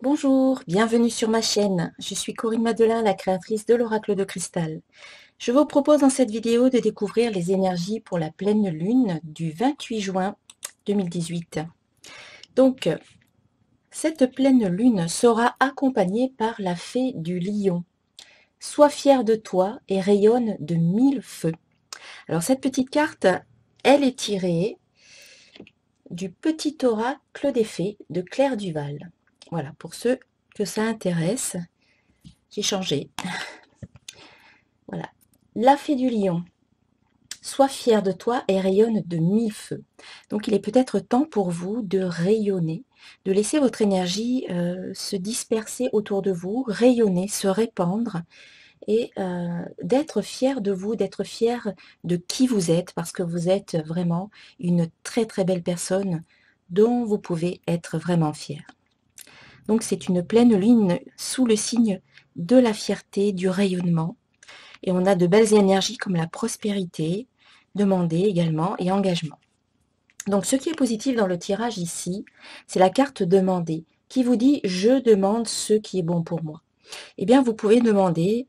Bonjour, bienvenue sur ma chaîne. Je suis Corinne Madelin, la créatrice de l'Oracle de Cristal. Je vous propose dans cette vidéo de découvrir les énergies pour la pleine lune du 28 juin 2018. Donc, cette pleine lune sera accompagnée par la fée du lion. Sois fier de toi et rayonne de 1000 feux. Alors, cette petite carte, elle est tirée du petit oracle des fées de Claire Duval. Voilà, pour ceux que ça intéresse, j'ai changé. Voilà. La fée du lion. Sois fier de toi et rayonne de 1000 feux. Donc il est peut-être temps pour vous de rayonner, de laisser votre énergie se disperser autour de vous, rayonner, se répandre et d'être fier de vous, d'être fier de qui vous êtes, parce que vous êtes vraiment une très très belle personne dont vous pouvez être vraiment fier. Donc c'est une pleine lune sous le signe de la fierté, du rayonnement. Et on a de belles énergies comme la prospérité, demander également et engagement. Donc ce qui est positif dans le tirage ici, c'est la carte demander qui vous dit je demande ce qui est bon pour moi. Eh bien, vous pouvez demander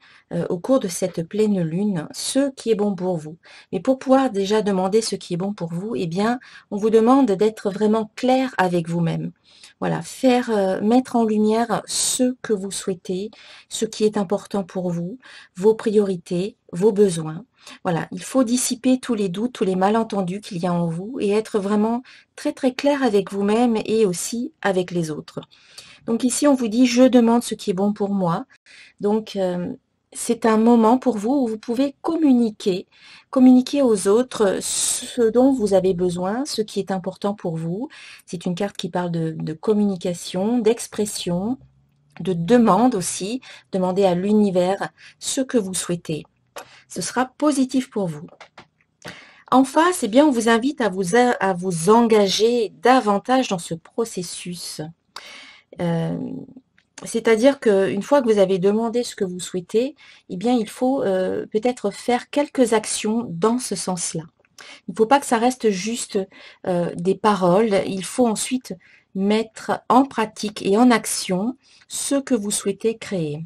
au cours de cette pleine lune ce qui est bon pour vous. Mais pour pouvoir déjà demander ce qui est bon pour vous, eh bien, on vous demande d'être vraiment clair avec vous-même. Voilà, mettre en lumière ce que vous souhaitez, ce qui est important pour vous, vos priorités, vos besoins. Voilà, il faut dissiper tous les doutes, tous les malentendus qu'il y a en vous et être vraiment très très clair avec vous-même et aussi avec les autres. Donc ici, on vous dit, je demande ce qui est bon pour moi. Donc, c'est un moment pour vous où vous pouvez communiquer aux autres ce dont vous avez besoin, ce qui est important pour vous. C'est une carte qui parle de communication, d'expression, de demande aussi. Demandez à l'univers ce que vous souhaitez. Ce sera positif pour vous. En face, eh bien, on vous invite à vous engager davantage dans ce processus. C'est-à-dire qu'une fois que vous avez demandé ce que vous souhaitez, eh bien, il faut peut-être faire quelques actions dans ce sens-là. Il ne faut pas que ça reste juste des paroles. Il faut ensuite mettre en pratique et en action ce que vous souhaitez créer.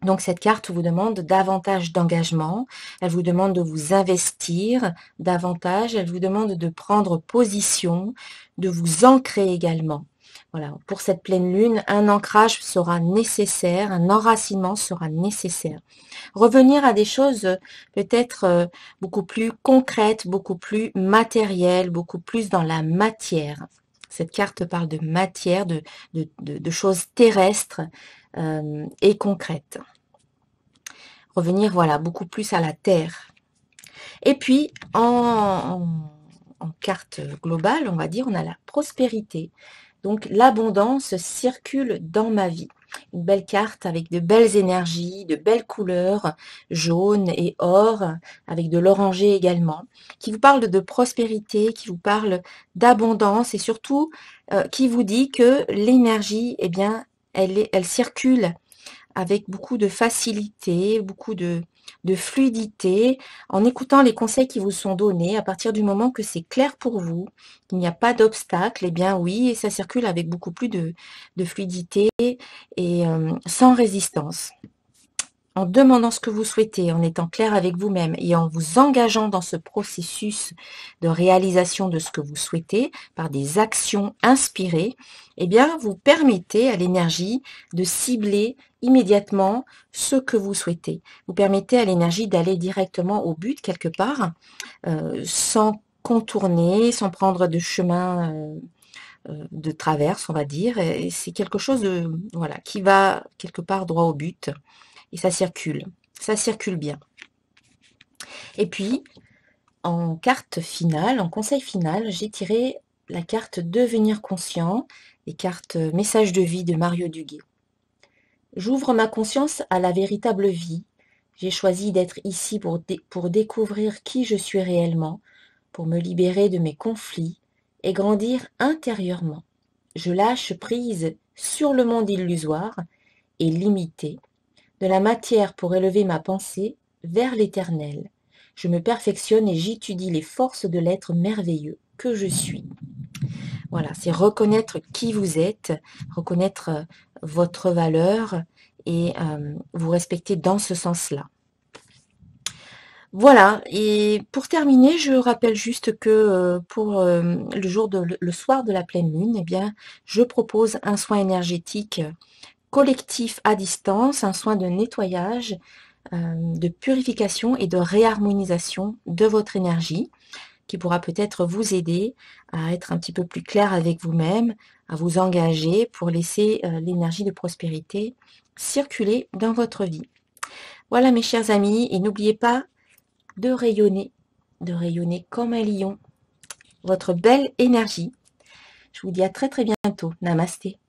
Donc cette carte vous demande davantage d'engagement, elle vous demande de vous investir davantage, elle vous demande de prendre position, de vous ancrer également. Voilà, pour cette pleine lune, un ancrage sera nécessaire, un enracinement sera nécessaire. Revenir à des choses peut-être beaucoup plus concrètes, beaucoup plus matérielles, beaucoup plus dans la matière. Cette carte parle de matière, de choses terrestres et concrètes. Revenir, voilà, beaucoup plus à la terre. Et puis, en carte globale, on va dire, on a la prospérité. Donc, l'abondance circule dans ma vie. Une belle carte avec de belles énergies, de belles couleurs, jaune et or, avec de l'oranger également, qui vous parle de prospérité, qui vous parle d'abondance et surtout qui vous dit que l'énergie, eh bien, elle circule avec beaucoup de facilité, beaucoup de fluidité, en écoutant les conseils qui vous sont donnés, à partir du moment que c'est clair pour vous, qu'il n'y a pas d'obstacle, eh bien oui, et ça circule avec beaucoup plus de fluidité et sans résistance. En demandant ce que vous souhaitez, en étant clair avec vous-même et en vous engageant dans ce processus de réalisation de ce que vous souhaitez par des actions inspirées, eh bien, vous permettez à l'énergie de cibler immédiatement ce que vous souhaitez. Vous permettez à l'énergie d'aller directement au but quelque part, sans contourner, sans prendre de chemin de traverse, on va dire. Et c'est quelque chose de, voilà, qui va quelque part droit au but. Et ça circule bien. Et puis, en carte finale, en conseil final, j'ai tiré la carte Devenir conscient, les cartes Message de vie de Mario Duguay. J'ouvre ma conscience à la véritable vie. J'ai choisi d'être ici pour découvrir qui je suis réellement, pour me libérer de mes conflits et grandir intérieurement. Je lâche prise sur le monde illusoire et limité, de la matière pour élever ma pensée vers l'éternel. Je me perfectionne et j'étudie les forces de l'être merveilleux que je suis. Voilà, c'est reconnaître qui vous êtes, reconnaître votre valeur et vous respecter dans ce sens-là. Voilà, et pour terminer, je rappelle juste que pour le soir de la pleine lune, eh bien, je propose un soin énergétique collectif à distance, un soin de nettoyage, de purification et de réharmonisation de votre énergie, qui pourra peut-être vous aider à être un petit peu plus clair avec vous-même, à vous engager pour laisser l'énergie de prospérité circuler dans votre vie. Voilà mes chers amis, et n'oubliez pas de rayonner comme un lion, votre belle énergie. Je vous dis à très très bientôt. Namasté.